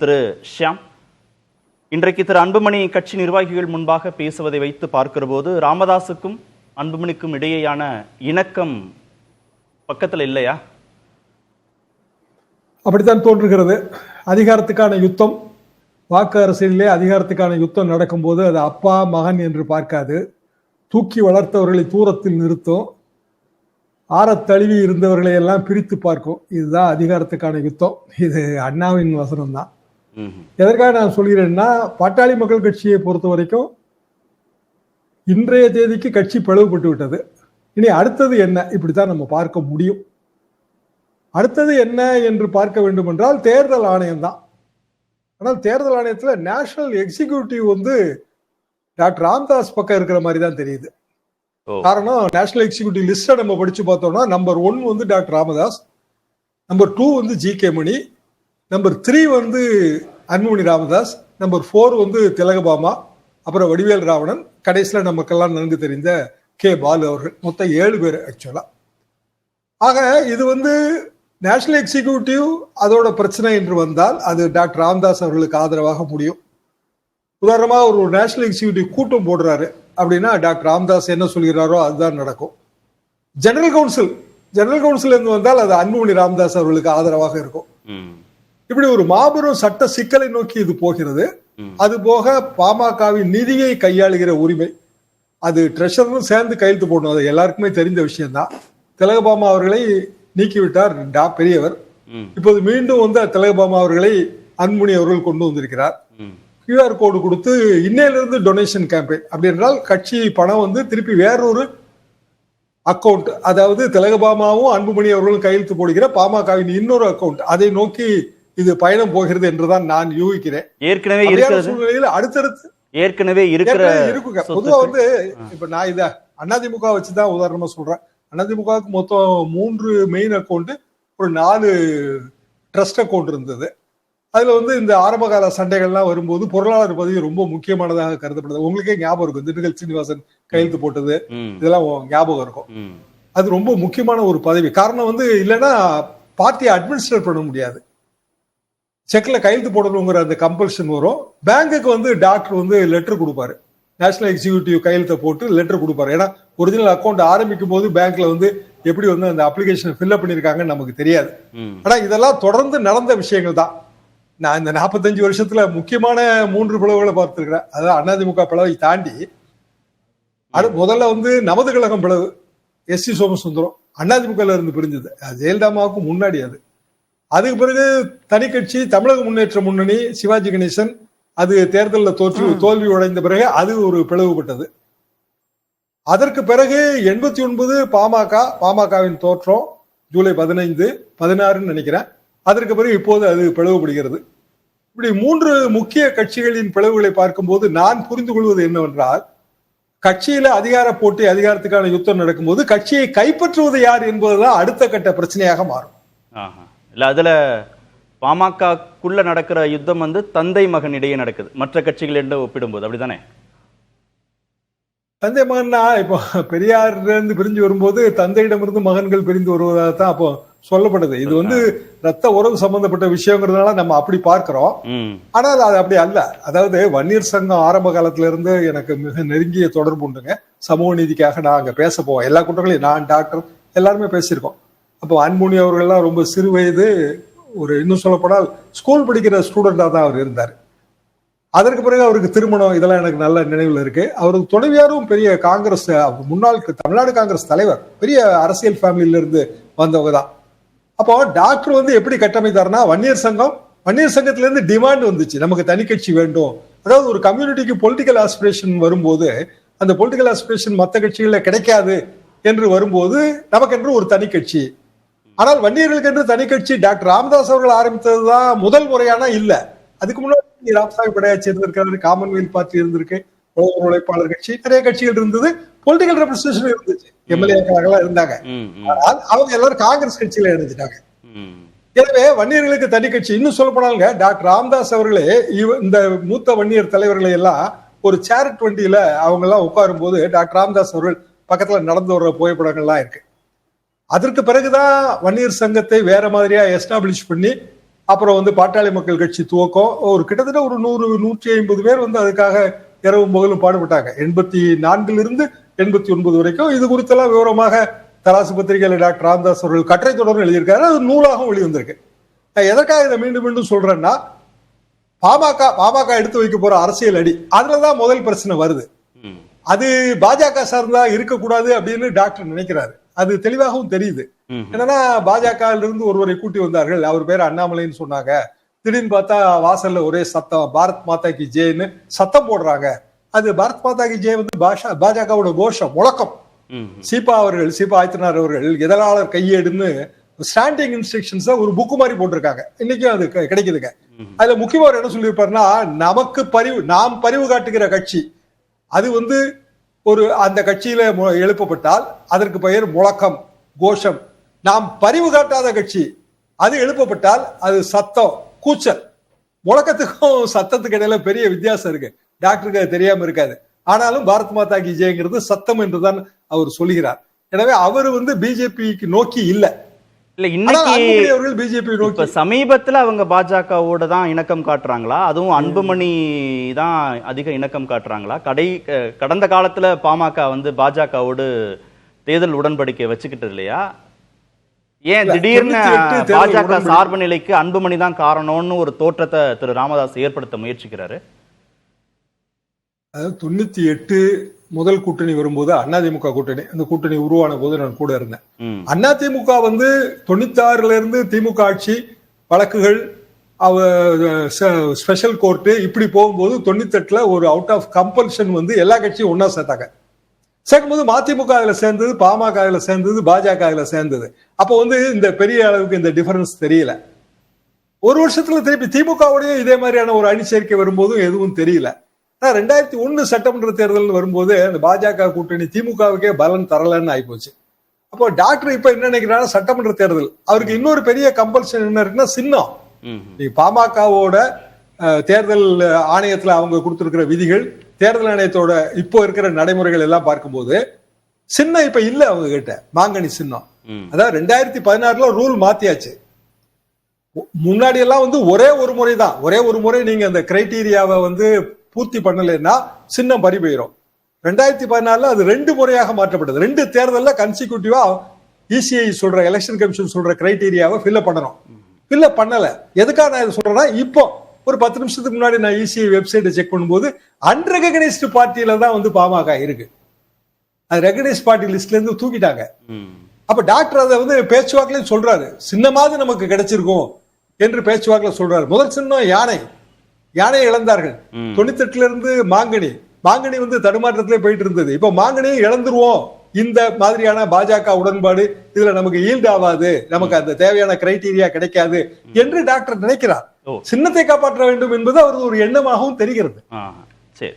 திரு ஷியாம், இன்றைக்கு திரு அன்புமணி கட்சி நிர்வாகிகள் முன்பாக பேசுவதை வைத்து பார்க்கிற போது ராமதாசுக்கும் அன்புமணிக்கும் இடையேயான இணக்கம் பக்கத்தில் இல்லையா? அப்படித்தான் தோன்றுகிறது. அதிகாரத்துக்கான யுத்தம், வாக்கு அரசியலிலே அதிகாரத்துக்கான யுத்தம் நடக்கும்போது அது அப்பா மகன் என்று பார்க்காது, தூக்கி வளர்த்தவர்களை தூரத்தில் நிறுத்தும், ஆறத்தழுவி இருந்தவர்களை எல்லாம் பிரித்து பார்க்கும். இதுதான் அதிகாரத்துக்கான யுத்தம். இது அண்ணாவின் வசனம் தான். எதற்காக நான் சொல்கிறேன்னா, பாட்டாளி மக்கள் கட்சியை பொறுத்த வரைக்கும் இன்றைய தேதிக்கு கட்சி பிளவுபட்டு விட்டது. இனி அடுத்தது என்ன, இப்படித்தான் நம்ம பார்க்க முடியும். அடுத்தது என்ன என்று பார்க்க வேண்டும் என்றால் தேர்தல் ஆணையம் தான். ஆனால் தேர்தல் ஆணையத்தில் நேஷனல் எக்ஸிக்யூட்டிவ் டாக்டர் ராமதாஸ் பக்கம் இருக்கிற மாதிரி தான் தெரியுது. காரணம், நேஷனல் எக்ஸிக்யூட்டிவ் லிஸ்ட்டை நம்ம படிச்சு பார்த்தோம்னா number 1 doctor Ramadoss, number 2 G K. Mani, number 3 Anbumani Ramadoss, number 4 Thilagabama, அப்புறம் வடிவேல் ராவணன், கடைசியில் நமக்கெல்லாம் நன்கு தெரிந்த கே. பாலு அவர்கள். மொத்தம் 7 பேர் ஆக்சுவலா. ஆக இது நேஷனல் எக்ஸிக்யூட்டிவ் அதோட பிரச்சனை என்று வந்தால் அது டாக்டர் ராமதாஸ் அவர்களுக்கு ஆதரவாக முடியும். உதாரணமாக ஒரு நேஷனல் எக்ஸிக்யூட்டிவ் கூட்டம் போடுறாரு அப்படின்னா டாக்டர் ராமதாஸ் என்ன சொல்கிறாரோ அதுதான் நடக்கும். ஜெனரல் கவுன்சில் இருந்து வந்தால் அது அன்புமணி ராமதாஸ் அவர்களுக்கு ஆதரவாக இருக்கும். இப்படி ஒரு மாபெரும் சட்ட சிக்கலை நோக்கி இது போகிறது. அது போக பாமகவின் நிதியை கையாளுகிற உரிமை, அது ட்ரெஷரும் சேர்ந்து கையெழுத்து போடணும். அது எல்லாருக்குமே தெரிந்த விஷயம்தான். திலகபாமா அவர்களை நீக்கிவிட்டார் பெரியவர். இப்போது மீண்டும் திலகபாமா அவர்களை அன்புமணி அவர்கள் கொண்டு வந்திருக்கிறார். QR கோடு கொடுத்து இன்னையிலிருந்து டொனேஷன் கேம்பெயின் அப்படி என்றால் கட்சி பணம் திருப்பி வேறொரு அக்கௌண்ட், அதாவது திலகபாமாவும் அன்புமணி அவர்களும் கையெழுத்து போடுகிற பாமகவின் இன்னொரு அக்கௌண்ட், அதை நோக்கி இது பயணம் போகிறது என்றுதான் நான் யூகிக்கிறேன். ஏற்கனவே சூழ்நிலையில் அடுத்தடுத்து இருக்குங்க. பொதுவா இப்ப நான் இத அதிமுக வச்சுதான் உதாரணமா சொல்றேன். அதிமுகவுக்கு மொத்தம் 3 மெயின் அக்கௌண்ட், ஒரு 4 ட்ரஸ்ட் அக்கௌண்ட் இருந்தது. அதுல இந்த ஆரம்பகால சண்டைகள்லாம் வரும்போது பொருளாதார பதவி ரொம்ப முக்கியமானதாக கருதப்படுது. உங்களுக்கே ஞாபகம் இருக்கும், திண்டுக்கல் சீனிவாசன் கையெழுத்து போட்டது, இதெல்லாம் ஞாபகம் இருக்கும். அது ரொம்ப முக்கியமான ஒரு பதவி. காரணம் இல்லைன்னா பார்ட்டியை அட்மினிஸ்ட்ரேட் பண்ண முடியாது. செக்ல கையெழுத்து போடணுங்கிற அந்த கம்பல்ஷன் வரும். பேங்குக்கு டாக்டர் லெட்டர் கொடுப்பாரு, நேஷனல் எக்ஸிக்யூட்டிவ் கையெழுத்தை போட்டு லெட்டர் கொடுப்பாரு. ஏன்னா ஒரிஜினல் அக்கௌண்ட் ஆரம்பிக்கும் போது பேங்க்ல எப்படி அந்த அப்ளிகேஷன் ஃபில்அப் பண்ணிருக்காங்கன்னு நமக்கு தெரியாது. ஆனா இதெல்லாம் தொடர்ந்து நடந்த விஷயங்கள் தான். நான் இந்த 45 வருஷத்துல முக்கியமான 3 பிளவுகளை பார்த்திருக்கிறேன். அதாவது அதிமுக பிளவை தாண்டி முதல்ல நமது கழகம் பிளவு, S.C. சோமசுந்தரம் அதிமுக இருந்து பிரிஞ்சது, ஜெயலலிதாவுக்கு முன்னாடி. அதுக்கு பிறகு தனி கட்சி தமிழக முன்னேற்ற முன்னணி, சிவாஜி கணேசன், அது தேர்தலில் தோல்வி அடைந்த பிறகு அது ஒரு பிளவுபட்டது. அதற்கு பிறகு 89 பாமகவின் தோற்றம் ஜூலை 15, 16 நினைக்கிறேன். அதற்கு பிறகு இப்போது அது பிளவுபடுகிறது. இப்படி 3 முக்கிய கட்சிகளின் பிளவுகளை பார்க்கும்போது நான் புரிந்து கொள்வது என்னவென்றால், கட்சியில அதிகார போட்டி, அதிகாரத்துக்கான யுத்தம் நடக்கும்போது கட்சியை கைப்பற்றுவது யார் என்பதுதான் அடுத்த கட்ட பிரச்சனையாக மாறும். இல்ல, அதுல பாமகக்குள்ள நடக்கிற யுத்தம் தந்தை மகன் இடையே நடக்குது, மற்ற கட்சிகள் என்று ஒப்பிடும்போது. அப்படித்தானே? தந்தை மகன்னா இப்போ பெரியார்ல இருந்து பிரிஞ்சு வரும்போது தந்தையிடமிருந்து மகன்கள் பிரிந்து வருவதாக தான் அப்போ சொல்லப்படுது. இது ரத்த உறவு சம்பந்தப்பட்ட விஷயங்கிறதுனால நம்ம அப்படி பார்க்கிறோம். ஆனால் அது அப்படி அல்ல. அதாவது வன்னியர் சங்கம் ஆரம்ப காலத்துல இருந்து எனக்கு மிக நெருங்கிய தொடர்பு உண்டுங்க. சமூக நீதிக்காக நான் அங்க பேச போவோம். எல்லா கூட்டங்களையும் நான், டாக்டர் எல்லாருமே பேசியிருக்கோம். அப்போ அன்புமணி அவர்கள்லாம் ரொம்ப சிறு வயது, இன்னும் சொல்லப்போனால் ஸ்கூல் படிக்கிற ஸ்டூடெண்டா தான் அவர் இருந்தார். அதற்கு பிறகு அவருக்கு திருமணம், இதெல்லாம் எனக்கு நல்ல நினைவுல இருக்கு. அவருக்கு துணைவியாரும் பெரிய காங்கிரஸ், முன்னாள் தமிழ்நாடு காங்கிரஸ் தலைவர், பெரிய அரசியல் ஃபேமிலியில இருந்து வந்தவங்க தான். அப்போ டாக்டர் எப்படி கட்டமைத்தாருன்னா, வன்னியர் சங்கத்துல இருந்து டிமாண்ட் வந்துச்சு, நமக்கு தனி கட்சி வேண்டும். அதாவது ஒரு கம்யூனிட்டிக்கு பொலிட்டிக்கல் ஆஸ்பிரேஷன் வரும்போது, அந்த பொலிட்டிக்கல் ஆஸ்பிரேஷன் மற்ற கட்சிகள்ல கிடைக்காது என்று வரும்போது நமக்கு என்று ஒரு தனி கட்சி. ஆனால் வன்னியர்களுக்கு என்று தனி கட்சி டாக்டர் ராமதாஸ் அவர்கள் ஆரம்பித்ததுதான் முதல் முறையான இல்ல. அதுக்கு முன்னாடி ராமசாமி படையாச்சி இருந்திருக்காரு, காமன்வெல்த் பார்ட்டி இருந்திருக்கு, உழைப்பாளர் கட்சி, நிறைய கட்சிகள் இருந்தது, பொலிட்டிக்கல் ரெப்ரசன்டேஷன் இருந்துச்சு, எம்எல்ஏக்களாக இருந்தாங்க. ஆனால் அவங்க எல்லாரும் காங்கிரஸ் கட்சியில இணைஞ்சிட்டாங்க. எனவே வன்னியர்களுக்கு தனி கட்சி. இன்னும் சொல்ல போனாங்க, டாக்டர் ராமதாஸ் அவர்களே இந்த மூத்த வன்னியர் தலைவர்களை எல்லாம் ஒரு சேரிட் வண்டியில அவங்க எல்லாம் உட்காரும் போது டாக்டர் ராமதாஸ் அவர்கள் பக்கத்துல நடந்து வர்ற புகைப்படங்கள்லாம் இருக்கு. அதற்கு பிறகுதான் வன்னியர் சங்கத்தை வேற மாதிரியா எஸ்டாப்ளிஷ் பண்ணி அப்புறம் வந்து பாட்டாளி மக்கள் கட்சி துவக்கம், ஒரு கிட்டத்தட்ட ஒரு 100-150 பேர் வந்து அதுக்காக இரவும் பகலும் பாடுபட்டாங்க. 84 89 வரைக்கும். இது குறித்தெல்லாம் விவரமாக தராசு பத்திரிகையில டாக்டர் ராமதாஸ் அவர்கள் கட்டுரை தொடர்ந்து எழுதியிருக்காரு. அது நூலாகவும் வெளிவந்திருக்கு. எதற்காக இதை மீண்டும் மீண்டும் சொல்றேன்னா, பாமக எடுத்து வைக்க போற அரசியல் அடி, அதுலதான் முதல் பிரச்சனை வருது. அது பாஜக சார்ந்தா இருக்கக்கூடாது அப்படின்னு டாக்டர் நினைக்கிறாரு. அது தெளிவாகவும் தெரியுது. என்னன்னா, பாஜக இருந்து ஒருவரை கூட்டி வந்தார்கள், அவர் பேர் அண்ணாமலைன்னு சொன்னாங்க. திடீர்னு பார்த்தா வாசல்ல ஒரே சத்தம், பாரத் மாதா கி ஜெய்ன்னு சத்தம் போடுறாங்க. அது பாரத் மாதா கி ஜெய் வந்து பாஜகவோட கோஷம், முழக்கம். சீபா ஆதித்யநாத் அவர்கள் இதழாளர் கையேடுன்னு ஸ்டாண்டிங் இன்ஸ்ட்ரக்ஷன்ஸ் ஒரு புக்கு மாதிரி போட்டிருக்காங்க. இன்னைக்கும் அது கிடைக்குதுங்க. அதுல முக்கியமா என்ன சொல்லியிருப்பாருன்னா, நாம் பரிவு காட்டுகிற கட்சி அது வந்து அந்த கட்சியில எழுப்பப்பட்டால் அதற்கு பெயர் முழக்கம், கோஷம். நாம் பரிவு காட்டாத கட்சி அது எழுப்பப்பட்டால் அது சத்தம், கூச்சல். முழக்கத்துக்கும் சத்தத்துக்கு இடையில பெரிய வித்தியாசம் இருக்கு. டாக்டருக்கு அது தெரியாம இருக்காது. ஆனாலும் பாரத் மாதா கி ஜெயங்கிறது சத்தம் என்றுதான் அவர் சொல்கிறார். எனவே அவர் வந்து பிஜேபிக்கு நோக்கி இல்ல. இன்னைக்கு பிஜேபி நோக்கி சமீபத்துல அவங்க பாஜகவோட தான் இணக்கம் காட்டுறாங்களா? அதுவும் அன்புமணி தான் அதிக இணக்கம் காட்டுறாங்களா? கடந்த காலத்துல பாமக வந்து பாஜகவோடு தேர்தல் உடன்படிக்கை வச்சுக்கிட்டு இல்லையா? ஏன் திடீர்னு பாஜக சார்பு நிலைக்கு அன்புமணி தான் காரணம்னு ஒரு தோற்றத்தை திரு ராமதாஸ் ஏற்படுத்த முயற்சிக்கிறாரு? 98 முதல் கூட்டணி வரும்போது அதிமுக கூட்டணி, அந்த கூட்டணி உருவான போது நான் கூட இருந்தேன். அதிமுக வந்து 96ல இருந்து திமுக ஆட்சி, வழக்குகள், ஸ்பெஷல் கோர்ட்டு இப்படி போகும்போது 98ல ஒரு அவுட் ஆஃப் கம்பல்ஷன் வந்து எல்லா கட்சியும் ஒன்னா சேர்த்தாங்க. சேர்க்கும்போது மதிமுக அதுல சேர்ந்தது, பாமக அதுல சேர்ந்தது, பாஜக அதுல சேர்ந்தது. அப்போ வந்து இந்த பெரிய அளவுக்கு இந்த டிஃபரன்ஸ் தெரியல. ஒரு வருஷத்துல திருப்பி திமுகவுடைய இதே மாதிரியான ஒரு அணி சேர்க்கை வரும்போதும் எதுவும் தெரியல. 2001 சட்டமன்ற தேர்தல் வரும்போது அந்த பாஜக கூட்டணி திமுகவுக்கே பலன் தரலன்னு ஆயிப்போச்சு. அப்போ டாக்டர் இப்ப என்ன நினைக்கிறாரு, சட்டமன்ற தேர்தல் அவருக்கு இன்னொரு பெரிய கம்பல்ஷன் என்ன இருக்குன்னா சின்னம். பாமகவோட தேர்தல் ஆணையத்துல அவங்க கொடுத்திருக்கிற விதிகள், தேர்தல் ஆணையத்தோட இப்போ இருக்கிற நடைமுறைகள் எல்லாம் பார்க்கும்போது சின்னம் இப்ப இல்ல அவங்க கிட்ட, மாங்கனி சின்னம். அதாவது 2016ல ரூல் மாத்தியாச்சு. முன்னாடி எல்லாம் வந்து ஒரே ஒரு முறை நீங்க அந்த கிரைட்டீரியாவை வந்து பூர்த்தி பண்ணலைன்னா சின்னம் பறி போயிடும். 2014 அது 2 முறையாக மாற்றப்பட்டது. 2 தேர்தல்ல கன்சிக்யூட்டிவா இசிஐ சொல்ற, எலெக்ஷன் கமிஷன் சொல்ற கிரைட்டீரியாவை ஃபில் பண்ணணும். ஃபில் பண்ணல. எதுக்காக நான் இதை சொல்றேன்னா, இப்போ ஒரு 10 நிமிஷத்துக்கு முன்னாடி நான் இசிஐ வெப்சைட்டை செக் பண்ணும்போது அன்ரெகனைஸ்டு பார்ட்டியில தான் வந்து பாமக இருக்கு. அது ரெகனைஸ்ட் பார்ட்டி லிஸ்ட்ல இருந்து தூக்கிட்டாங்க. அப்ப டாக்டர் அதை வந்து பேச்சுவாக்கிலையும் சொல்றாரு, சின்னமாவது நமக்கு கிடைச்சிருக்கும் என்று பேச்சுவாக்கில சொல்றாரு. முதல் சின்னம் யானை இழந்தார்கள். 98ல இருந்து மாங்கனி வந்து தடுமாற்றத்திலே போயிட்டு இருந்தது. இப்ப மாங்கனியை இழந்துருவோம், இந்த மாதிரியான பாஜக உடன்பாடு இதுல நமக்கு ஈல்டு ஆகாது, நமக்கு அந்த தேவையான கிரைட்டீரியா கிடைக்காது என்று டாக்டர் நினைக்கிறார். சின்னத்தை காப்பாற்ற வேண்டும் என்பது அவரது ஒரு எண்ணமாகவும் தெரிகிறது. சரி.